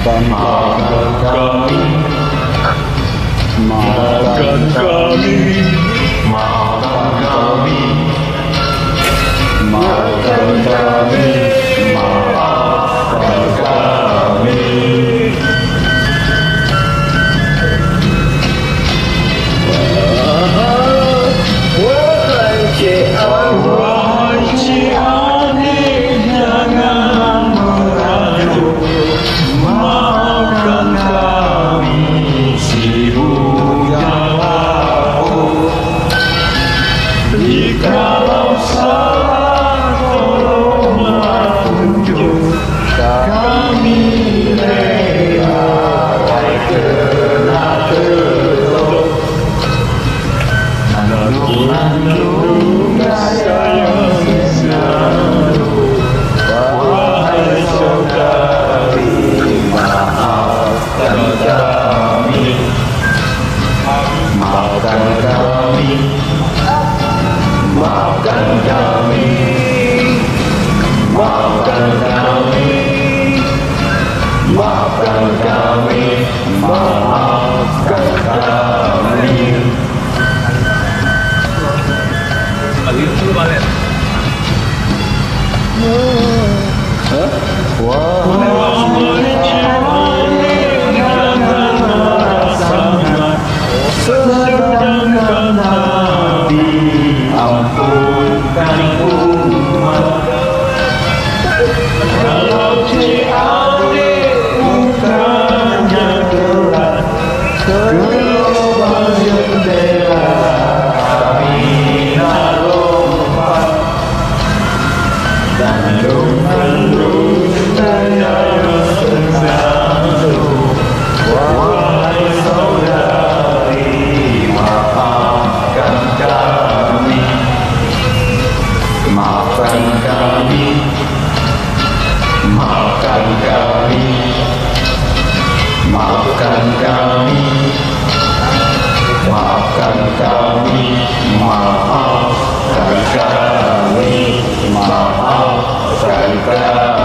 maafkan kami, maafkan kami, maafkan kami, maafkan kami, maafkan kami. wahai Cianik, jangan merajuk, maafkan kami si bujang. Jikalau salah tolonglah tunjuk, kami rela kena tertolong. Nandung sayang selalu, wahai saudari, Maafkan kami, maafkan kami, maafkan kami, maafkan kami, maafkan kami, maafkan kami. wahai Cianik, jangan merasa sedangkan Nabi Ampunkan umat, kalau Cianik bukannya berat, gelombang jendela kami nak lompat. Nandung sayang selalu, wahai saudari, maafkan kami, maafkan kami, maafkan kami, maafkan kami, maafkan kami, maafkan kami, maafkan kami.